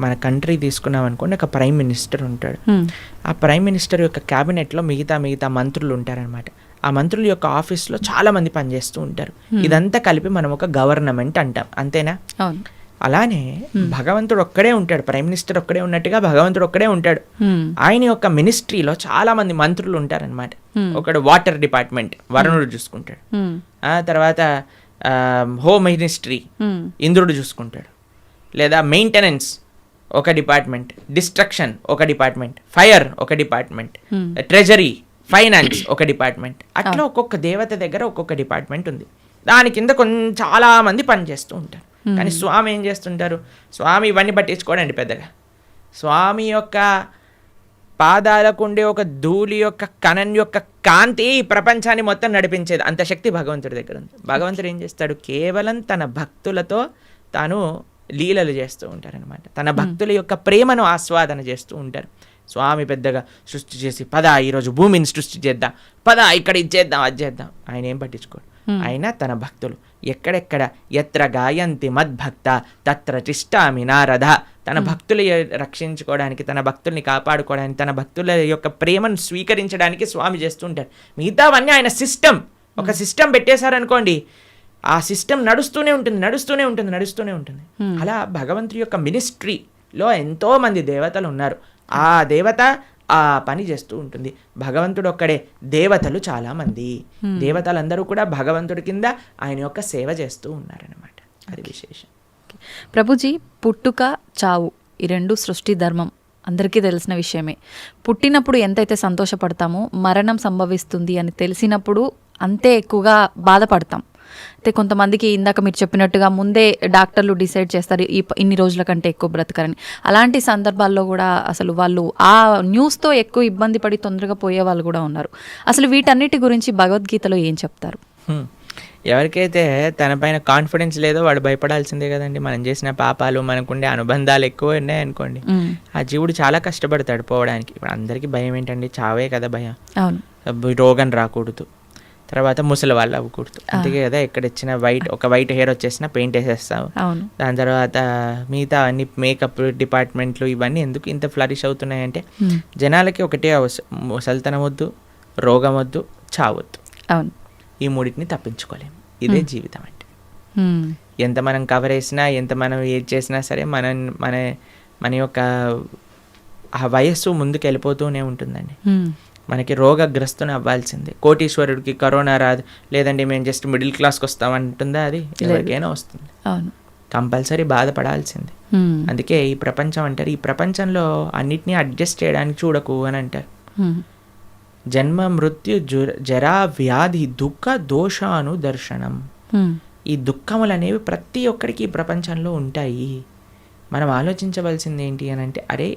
మన కంట్రీ తీసుకున్నాం అనుకోండి, ఒక ప్రైమ్ మినిస్టర్ ఉంటాడు. ఆ ప్రైమ్ మినిస్టర్ యొక్క క్యాబినెట్లో మిగతా మంత్రులు ఉంటారనమాట. ఆ మంత్రుల యొక్క ఆఫీస్లో చాలా మంది పనిచేస్తూ ఉంటారు. ఇదంతా కలిపి మనం ఒక గవర్నమెంట్ అంటాం, అంతేనా? అలానే భగవంతుడు ఒక్కడే ఉంటాడు, ప్రైమ్ మినిస్టర్ ఒక్కడే ఉన్నట్టుగా భగవంతుడు ఒక్కడే ఉంటాడు. ఆయన యొక్క మినిస్ట్రీలో చాలా మంది మంత్రులు ఉంటారనమాట. ఒకడు వాటర్ డిపార్ట్మెంట్, వరుణుడు చూసుకుంటాడు. ఆ తర్వాత హోమ్ మినిస్ట్రీ ఇంద్రుడు చూసుకుంటాడు. లేదా మెయింటెనెన్స్ ఒక డిపార్ట్మెంట్, డిస్ట్రక్షన్ ఒక డిపార్ట్మెంట్, ఫైర్ ఒక డిపార్ట్మెంట్, ట్రెజరీ, ఫైనాన్స్ ఒక డిపార్ట్మెంట్. అట్లా ఒక్కొక్క దేవత దగ్గర ఒక్కొక్క డిపార్ట్మెంట్ ఉంది. దాని కింద చాలా మంది పనిచేస్తూ ఉంటారు. కానీ స్వామి ఏం చేస్తుంటారు? స్వామి ఇవన్నీ పట్టించుకోడండి పెద్దగా. స్వామి యొక్క పాదాలకు ఉండే ఒక ధూళి యొక్క కణం యొక్క కాంతి ఈ ప్రపంచాన్ని మొత్తం నడిపించేది, అంత శక్తి భగవంతుడి దగ్గర ఉంది. భగవంతుడు ఏం చేస్తాడు? కేవలం తన భక్తులతో తాను లీలలు చేస్తూ ఉంటారనమాట. తన భక్తుల యొక్క ప్రేమను ఆస్వాదన చేస్తూ ఉంటారు. స్వామి పెద్దగా సృష్టి చేసి, పద ఈరోజు భూమిని సృష్టి చేద్దాం, పద ఇక్కడ ఇది చేద్దాం, అది చేద్దాం, ఆయన ఏం పట్టించుకోడు. ఆయన తన భక్తులు ఎక్కడెక్కడ ఎత్ర గాయంతి మద్భక్త తత్ర తిష్టామి నారద, తన భక్తులు రక్షించుకోవడానికి, తన భక్తుల్ని కాపాడుకోవడానికి, తన భక్తుల యొక్క ప్రేమను స్వీకరించడానికి స్వామి చేస్తుంటారు. మిగతావన్నీ ఆయన సిస్టమ్, ఒక సిస్టమ్ పెట్టేశారనుకోండి, ఆ సిస్టమ్ నడుస్తూనే ఉంటుంది. అలా భగవంతుడి యొక్క మినిస్ట్రీలో ఎంతో మంది దేవతలు ఉన్నారు. ఆ దేవత ఆ పని చేస్తూ ఉంటుంది. భగవంతుడు ఒక్కడే, దేవతలు చాలా మంది. దేవతలందరూ కూడా భగవంతుడి కింద ఆయన యొక్క సేవ చేస్తూ ఉన్నారనమాట. అది విశేషం. ప్రభుజీ, పుట్టుక చావు ఈ రెండు సృష్టి ధర్మం అందరికీ తెలిసిన విషయమే. పుట్టినప్పుడు ఎంతైతే సంతోషపడతామో, మరణం సంభవిస్తుంది అని తెలిసినప్పుడు అంతే ఎక్కువగా బాధపడతాం. అయితే కొంతమందికి ఇందాక మీరు చెప్పినట్టుగా ముందే డాక్టర్లు డిసైడ్ చేస్తారు ఇన్ని రోజుల కంటే ఎక్కువ బ్రతకరని. అలాంటి సందర్భాల్లో కూడా అసలు వాళ్ళు ఆ న్యూస్తో ఎక్కువ ఇబ్బంది పడి తొందరగా పోయే వాళ్ళు కూడా ఉన్నారు. అసలు వీటన్నిటి గురించి భగవద్గీతలో ఏం చెప్తారు? ఎవరికైతే తన పైన కాన్ఫిడెన్స్ లేదో వాడు భయపడాల్సిందే కదండి. మనం చేసిన పాపాలు, మనకుండే అనుబంధాలు ఎక్కువ ఉన్నాయనుకోండి, ఆ జీవుడు చాలా కష్టపడతాడు పోవడానికి. ఇప్పుడు అందరికీ భయం ఏంటండి? చావే కదా భయం. రోగం రాకూడదు, తర్వాత ముసలి వాళ్ళు అవ్వకూడదు, అందుకే కదా ఎక్కడిచ్చిన వైట్ హెయిర్ వచ్చేసిన పెయింట్ వేసేస్తాము. దాని తర్వాత మిగతా అన్ని మేకప్ డిపార్ట్మెంట్లు ఇవన్నీ ఎందుకు ఇంత ఫ్లరిష్ అవుతున్నాయంటే జనాలకి ఒకటే ముసలితనం వద్దు, రోగం వద్దు, చావద్దు. ఈ మూడింటిని తప్పించుకోలేము. ఇదే జీవితం అంటే. ఎంత మనం కవర్ వేసినా, ఎంత మనం ఏది చేసినా సరే మన యొక్క ఆ వయస్సు ముందుకు వెళ్ళిపోతూనే ఉంటుందండి. హ్మ్. మనకి రోగగ్రస్తుని అవ్వాల్సిందే. కోటీశ్వరుడికి కరోనా రాదు, లేదండి మేము జస్ట్ మిడిల్ క్లాస్కి వస్తామంటుందా? అది ఎవరికైనా వస్తుంది. అవును. కంపల్సరీ బాధపడాల్సిందే. హ్మ్. అందుకే ఈ ప్రపంచం అంటారు, ఈ ప్రపంచంలో అన్నిటినీ అడ్జస్ట్ చేయడానికి చూడకు అని అంటారు. హ్మ్. జన్మ మృత్యు జరా వ్యాధి దుఃఖ దోషాను దర్శనం. హ్మ్. ఈ దుఃఖములు అనేవి ప్రతి ఒక్కరికి ఈ ప్రపంచంలో ఉంటాయి. మనం ఆలోచించవలసింది ఏంటి అని అంటే, అరే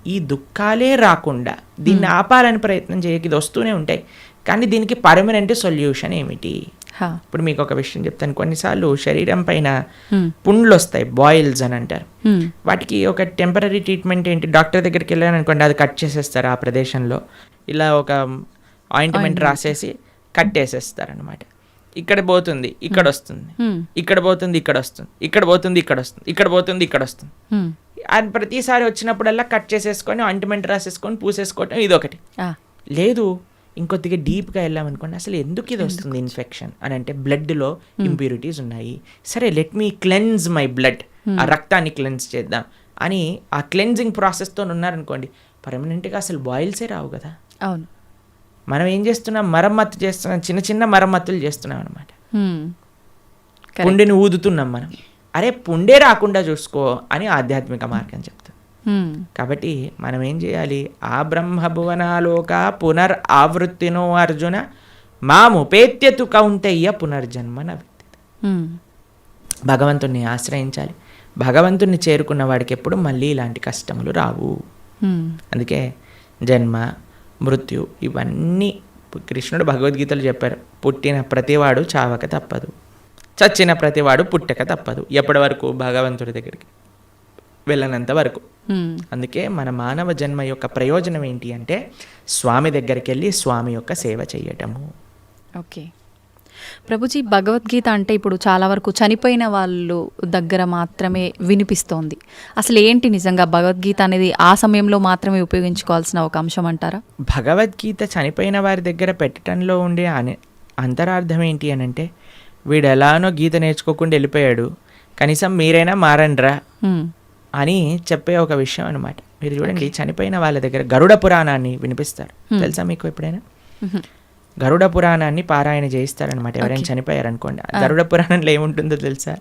ఈ దుఃఖాలే రాకుండా దీన్ని ఆపాలని ప్రయత్నం చేయక, ఇది వస్తూనే ఉంటాయి, కానీ దీనికి పర్మనెంట్ సొల్యూషన్ ఏమిటి? హా. ఇప్పుడు మీకు ఒక విషయం చెప్తాను. కొన్నిసార్లు శరీరం పైన హ్మ్. పుండ్లు వస్తాయి, బాయిల్స్ అని అంటారు. హ్మ్. వాటికి ఒక టెంపరీ ట్రీట్మెంట్ ఏంటి, డాక్టర్ దగ్గరికి వెళ్ళాను అనుకోండి, అది కట్ చేసేస్తారు. ఆ ప్రదేశంలో ఇలా ఒక ఆయింట్మెంట్ రాసేసి కట్టేసేస్తారు అనమాట. ఇక్కడ పోతుంది, ఇక్కడ వస్తుంది, హ్మ్. ఇక్కడ పోతుంది, ఇక్కడ వస్తుంది, ఇక్కడ పోతుంది, ఇక్కడ వస్తుంది, ఇక్కడ పోతుంది, ఇక్కడ వస్తుంది. హ్మ్. అది ప్రతిసారి వచ్చినప్పుడల్లా కట్ చేసేసుకొని ఆయింట్మెంట్ రాసేసుకొని పూసేసుకోవటం ఇదొకటి. ఆ. లేదు, ఇంకొద్దిగా డీప్గా వెళ్ళామనుకోండి, అసలు ఎందుకు ఇది వస్తుంది ఇన్ఫెక్షన్ అని అంటే, బ్లడ్లో ఇంప్యూరిటీస్ ఉన్నాయి. సరే, let me cleanse my blood, ఆ రక్తాన్ని క్లెన్స్ చేద్దాం అని ఆ క్లెన్జింగ్ ప్రాసెస్తో ఉన్నారనుకోండి, పర్మనెంట్గా అసలు బాయిల్సే రావు కదా. అవును. మనం ఏం చేస్తున్నాం, మరమ్మత్తు చేస్తున్నాం, చిన్న చిన్న మరమ్మతులు చేస్తున్నాం అనమాట. హ్మ్. పుండిని ఊదుతున్నాం మనం. అరే పుండే రాకుండా చూసుకో అని ఆధ్యాత్మిక మార్గం చెప్తాం. హ్మ్. కాబట్టి మనం ఏం చేయాలి, ఆ బ్రహ్మభువనాలోక పునర్ ఆవృత్తినో అర్జున మాముపేత్యతు కౌంతయ్య పునర్జన్మన. హ్మ్. భగవంతుణ్ణి ఆశ్రయించాలి. భగవంతుణ్ణి చేరుకున్న వాడికి ఎప్పుడు మళ్ళీ ఇలాంటి కష్టములు రావు. హ్మ్. అందుకే జన్మ మృత్యు ఇవన్నీ కృష్ణుడు భగవద్గీతలు చెప్పారు. పుట్టిన ప్రతివాడు చావక తప్పదు, చచ్చిన ప్రతివాడు పుట్టక తప్పదు. ఎప్పటి వరకు? భగవంతుడి దగ్గరికి వెళ్ళనంత వరకు. హ్మ్. అందుకే మన మానవ జన్మ యొక్క ప్రయోజనం ఏంటి అంటే, స్వామి దగ్గరికి వెళ్ళి స్వామి యొక్క సేవ చేయటము. ఓకే ప్రభుజీ, భగవద్గీత అంటే ఇప్పుడు చాలా వరకు చనిపోయిన వాళ్ళు దగ్గర మాత్రమే వినిపిస్తోంది. అసలు ఏంటి నిజంగా భగవద్గీత అనేది ఆ సమయంలో మాత్రమే ఉపయోగించుకోవాల్సిన ఒక అంశం అంటారా? భగవద్గీత చనిపోయిన వారి దగ్గర పెట్టడంలో ఉండే అంతరార్థం ఏంటి అని అంటే, వీడు ఎలానో గీత నేర్చుకోకుండా వెళ్ళిపోయాడు, కనీసం మీరైనా మారండ్రా హ్మ్. అని చెప్పే ఒక విషయం అనమాట. మీరు చూడండి, చనిపోయిన వాళ్ళ దగ్గర గరుడ పురాణాన్ని వినిపిస్తారు. తెలుసా మీకు ఎప్పుడైనా? గరుడ పురాణాన్ని పారాయణ చేయిస్తారనమాట ఎవరైనా చనిపోయారనుకోండి. గరుడ పురాణంలో ఏముంటుందో తెలుసా?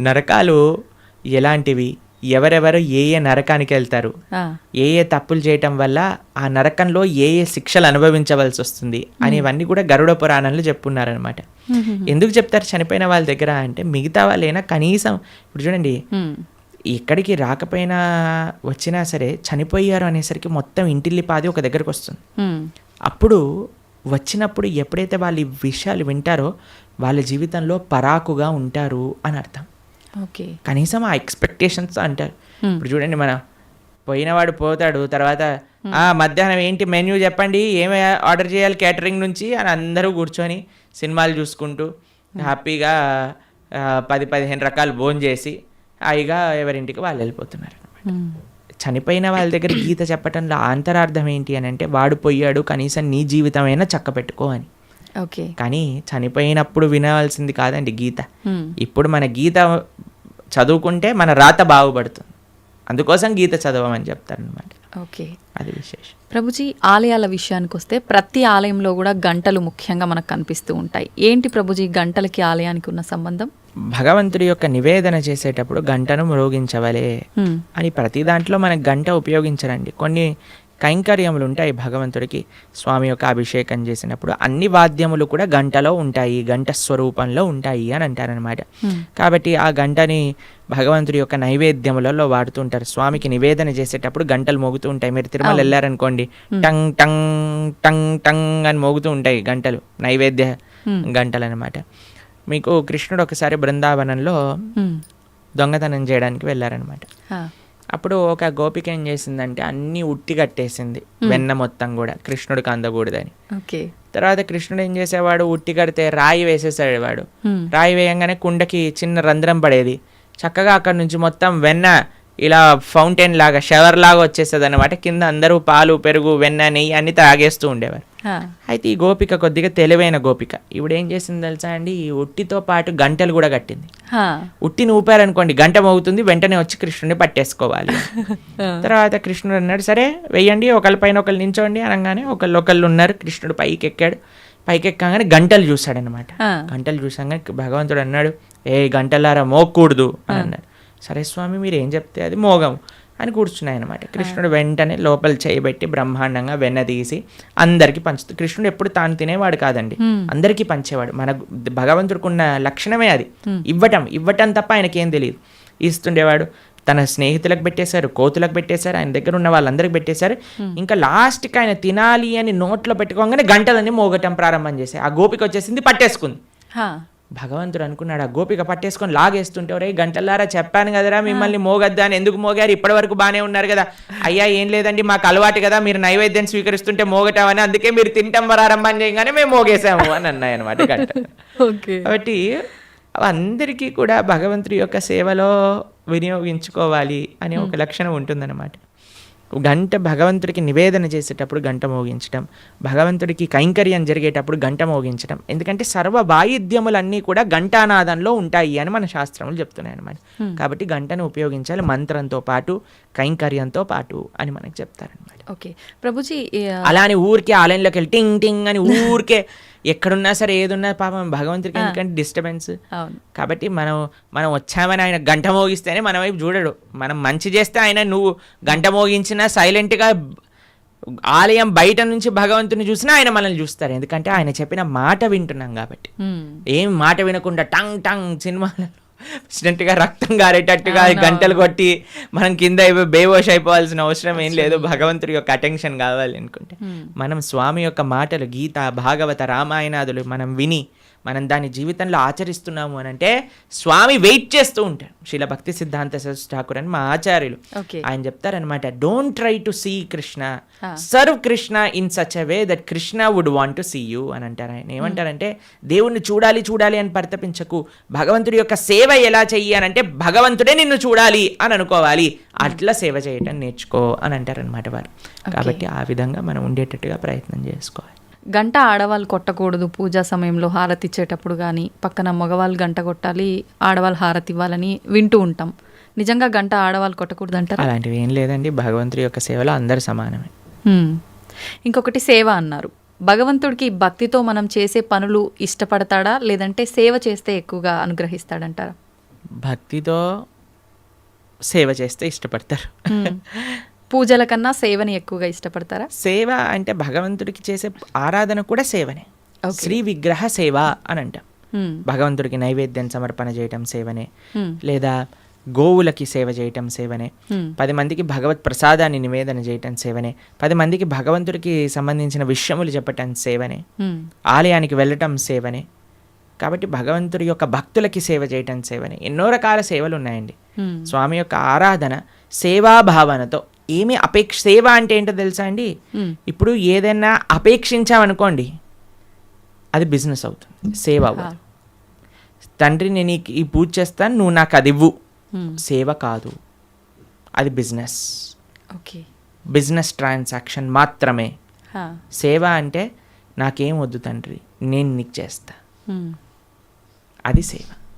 నరకాలు ఎలాంటివి, ఎవరెవరు ఏ ఏ నరకానికి వెళ్తారు, ఏ ఏ తప్పులు చేయటం వల్ల ఆ నరకంలో ఏ ఏ శిక్షలు అనుభవించవలసి వస్తుంది అనేవన్నీ కూడా గరుడ పురాణంలో చెప్పున్నారనమాట. ఎందుకు చెప్తారు చనిపోయిన వాళ్ళ దగ్గర అంటే, మిగతా వాళ్ళైనా కనీసం ఇప్పుడు చూడండి, ఎక్కడికి రాకపోయినా వచ్చినా సరే చనిపోయారు అనేసరికి మొత్తం ఇంటిల్లిపాది ఒక దగ్గరకు వస్తుంది. అప్పుడు వచ్చినప్పుడు ఎప్పుడైతే వాళ్ళు ఈ విషయాలు వింటారో వాళ్ళ జీవితంలో పరాకుగా ఉంటారు అని అర్థం. ఓకే, కనీసం ఆ ఎక్స్పెక్టేషన్స్ అంటారు. ఇప్పుడు చూడండి, మన పోయినవాడు పోతాడు, తర్వాత మధ్యాహ్నం ఏంటి మెన్యూ చెప్పండి, ఏమి ఆర్డర్ చేయాలి క్యాటరింగ్ నుంచి అని అందరూ కూర్చొని సినిమాలు చూసుకుంటూ హ్యాపీగా 10-15 రకాలు భోజనం చేసి హాయిగా ఎవరింటికి వాళ్ళు వెళ్ళిపోతున్నారు. చనిపోయిన వాళ్ళ దగ్గర గీత చెప్పటంలో అంతరార్థం ఏంటి అని అంటే, వాడు పోయాడు, కనీసం నీ జీవితమైనా చక్క పెట్టుకో అని. ఓకే, కానీ చనిపోయినప్పుడు వినవలసింది కాదండి గీత. ఇప్పుడు మన గీత చదువుకుంటే మన రాత బాగుపడుతుంది, అందుకోసం గీత చదవమని చెప్తారనమాట. ఓకే, అది విశేషం. ప్రభుజీ, ఆలయాల విషయానికి వస్తే ప్రతి ఆలయంలో కూడా గంటలు ముఖ్యంగా మనకు కనిపిస్తూ ఉంటాయి. ఏంటి ప్రభుజీ గంటలకి ఆలయానికి ఉన్న సంబంధం? భగవంతుడి యొక్క నివేదన చేసేటప్పుడు గంటను మ్రోగించవలే అని ప్రతి దాంట్లో మనకు గంట ఉపయోగించరండి. కొన్ని కైంకర్యములు ఉంటాయి భగవంతుడికి. స్వామి యొక్క అభిషేకం చేసినప్పుడు అన్ని వాద్యములు కూడా గంటలో ఉంటాయి, గంట స్వరూపంలో ఉంటాయి అని అంటారనమాట. కాబట్టి ఆ గంటని భగవంతుడి యొక్క నైవేద్యములలో వాడుతూ ఉంటారు. స్వామికి నివేదన చేసేటప్పుడు గంటలు మోగుతూ ఉంటాయి. మీరు తిరుమల వెళ్ళారనుకోండి, టంగ్ టంగ్ టంగ్ టంగ్ అని మోగుతూ ఉంటాయి గంటలు, నైవేద్య గంటలు అనమాట. మీకు కృష్ణుడు ఒకసారి బృందావనంలో దొంగతనం చేయడానికి వెళ్ళారనమాట. అప్పుడు ఒక గోపిక ఏం చేసిందంటే అన్నీ ఉట్టి కట్టేసింది, వెన్న మొత్తం కూడా, కృష్ణుడికి అందకూడదని. తర్వాత కృష్ణుడు ఏం చేసేవాడు, ఉట్టి కడితే రాయి వేసేసాడు వాడు. రాయి వేయంగానే కుండకి చిన్న రంధ్రం పడేది. చక్కగా అక్కడ నుంచి మొత్తం వెన్న ఇలా ఫౌంటైన్ లాగా షవర్ లాగా వచ్చేస్తుంది అనమాట. కింద అందరూ పాలు పెరుగు వెన్న నెయ్యి అన్ని తాగేస్తూ ఉండేవారు. అయితే ఈ గోపిక కొద్దిగా తెలివైన గోపిక. ఇప్పుడు ఏం చేసింది తెలుసా అండి, ఈ ఉట్టితో పాటు గంటలు కూడా కట్టింది. ఉట్టిని ఊపారనుకోండి గంట మోగుతుంది, వెంటనే వచ్చి కృష్ణుడిని పట్టేసుకోవాలి. తర్వాత కృష్ణుడు అన్నాడు సరే వెయ్యండి, ఒకళ్ళ పైన ఒకళ్ళు నించోండి అనగానే ఒకళ్ళు ఉన్నారు. కృష్ణుడు పైకి ఎక్కాడు. పైకి ఎక్కగానే గంటలు చూశాడనమాట. గంటలు చూసాగానే భగవంతుడు అన్నాడు ఏ గంటలారా మోగకూడదు అని అన్నాడు. సరే స్వామి మీరు ఏం చెప్తే అది మోగం అని కూర్చున్నాయన్నమాట. కృష్ణుడు వెంటనే లోపల చేయబెట్టి బ్రహ్మాండంగా వెన్న తీసి అందరికీ పంచుతుంది. కృష్ణుడు ఎప్పుడు తాను తినేవాడు కాదండి, అందరికీ పంచేవాడు. మన భగవంతుడికి ఉన్న లక్షణమే అది, ఇవ్వటం తప్ప ఆయనకేం తెలియదు. ఇస్తుండేవాడు. తన స్నేహితులకు పెట్టేశారు, కోతులకు పెట్టేశారు, ఆయన దగ్గర ఉన్న వాళ్ళందరికి పెట్టేశారు. ఇంకా లాస్ట్కి ఆయన తినాలి అని నోట్లో పెట్టుకోగానే గంటలన్నీ మోగటం ప్రారంభం చేశాయి. ఆ గోపిక వచ్చేసింది, పట్టేసుకుంది. భగవంతుడు అనుకున్నాడు ఆ గోపిక పట్టేసుకొని లాగేస్తుంటే ఒరే గంటలారా చెప్పాను కదరా మిమ్మల్ని మోగద్దా అని, ఎందుకు మోగారు, ఇప్పటి వరకు బాగానే ఉన్నారు కదా. అయ్యా ఏం లేదండి మాకు అలవాటు కదా, మీరు నైవేద్యం స్వీకరిస్తుంటే మోగటామని, అందుకే మీరు తింటాం ప్రారంభం చేయగానే మేము మోగేసాము అని అన్నాయి అనమాట గంట. కాబట్టి అందరికీ కూడా భగవంతుడి యొక్క సేవలో వినియోగించుకోవాలి అనే ఒక లక్షణం ఉంటుందన్నమాట. గంట భగవంతుడికి నివేదన చేసేటప్పుడు గంట మోగించడం, భగవంతుడికి కైంకర్యం జరిగేటప్పుడు గంట మోగించడం. ఎందుకంటే సర్వ వాయిద్యములన్నీ కూడా ఘంటానాదంలో ఉంటాయి అని మన శాస్త్రములు చెప్తున్నాయి అన్నమాట. కాబట్టి గంటను ఉపయోగించాలి మంత్రంతో పాటు కైంకర్యంతో పాటు అని మనకు చెప్తారనమాట. ఓకే ప్రభుజీ, అలా అని ఊరికే ఆలయంలోకి వెళ్ళి టింగ్ టింగ్ అని ఊరికే ఎక్కడున్నా సరే ఏదున్నా పాపం భగవంతుడికి ఎందుకంటే డిస్టర్బెన్స్. కాబట్టి మనం వచ్చామని ఆయన గంట మోగిస్తేనే మన వైపు చూడడు. మనం మంచి చేస్తే ఆయన నువ్వు గంట మోగించినా సైలెంట్గా ఆలయం బయట నుంచి భగవంతుని చూసినా ఆయన మనల్ని చూస్తారు. ఎందుకంటే ఆయన చెప్పిన మాట వింటున్నాం కాబట్టి. ఏం మాట వినకుండా టంగ్ టంగ్ సినిమాలో గా రక్తం గారేటట్టుగా గంటలు కొట్టి మనం కింద బేవోష్ అయిపోవాల్సిన అవసరం ఏం లేదు. భగవంతుడి యొక్క అటెన్షన్ కావాలి అనుకుంటే మనం స్వామి యొక్క మాటలు గీత భాగవత రామాయణాదులు మనం విని మనం దాని జీవితంలో ఆచరిస్తున్నాము అని అంటే స్వామి వెయిట్ చేస్తూ ఉంటారు. శ్రీల భక్తి సిద్ధాంత సరస్వతి ఠాకూర్ అని మా ఆచార్యులు ఆయన చెప్తారనమాట, don't try to see Krishna, serve Krishna in such a way that Krishna would want to see you అని అంటారు. ఆయన ఏమంటారంటే దేవుణ్ణి చూడాలి అని పరితపించకు, భగవంతుడి యొక్క సేవ ఎలా చెయ్యి అని అంటే భగవంతుడే నిన్ను చూడాలి అని అనుకోవాలి, అట్లా సేవ చేయటం నేర్చుకో అని అంటారనమాట వారు. కాబట్టి ఆ విధంగా మనం ఉండేటట్టుగా ప్రయత్నం చేసుకోవాలి. గంట ఆడవాళ్ళు కొట్టకూడదు పూజా సమయంలో హారతి ఇచ్చేటప్పుడు, కానీ పక్కన మగవాళ్ళు గంట కొట్టాలి ఆడవాళ్ళు హారతి ఇవ్వాలని వింటూ ఉంటాం. నిజంగా గంట ఆడవాళ్ళు కొట్టకూడదు అంటారు? అలాంటివి ఏం లేదండి, భగవంతుడి యొక్క సేవలో అందరు సమానమే. ఇంకొకటి సేవ అన్నారు. భగవంతుడికి భక్తితో మనం చేసే పనులు ఇష్టపడతాడా, లేదంటే సేవ చేస్తే ఎక్కువగా అనుగ్రహిస్తాడంటారా? భక్తితో సేవ చేస్తే ఇష్టపడతారు. పూజల కన్నా సేవని ఎక్కువగా ఇష్టపడతారా? సేవ అంటే భగవంతుడికి చేసే ఆరాధన కూడా సేవనే. శ్రీ విగ్రహ సేవ అని అంటాం. భగవంతుడికి నైవేద్యం సమర్పణ చేయటం సేవనే, లేదా గోవులకి సేవ చేయటం సేవనే, 10 మందికి భగవత్ ప్రసాదాన్ని నివేదన చేయటం సేవనే, 10 మందికి భగవంతుడికి సంబంధించిన విషయములు చెప్పటం సేవనే, ఆలయానికి వెళ్ళటం సేవనే. కాబట్టి భగవంతుడి యొక్క భక్తులకి సేవ చేయటం సేవనే. ఎన్నో రకాల సేవలు ఉన్నాయండి. స్వామి యొక్క ఆరాధన సేవాభావనతో ఏమి సేవ అంటే ఏంటో తెలుసా అండి, ఇప్పుడు ఏదైనా అపేక్షించామనుకోండి అది బిజినెస్ అవుతుంది, సేవ అవ్వదు. తండ్రి నేను ఈ పూజ చేస్తాను నువ్వు నాకు అది ఇవ్వు, సేవ కాదు, అది బిజినెస్. బిజినెస్ ట్రాన్సాక్షన్ మాత్రమే. సేవ అంటే నాకేం వద్దు తండ్రి నేను నీకు చేస్తా, అది సేవ.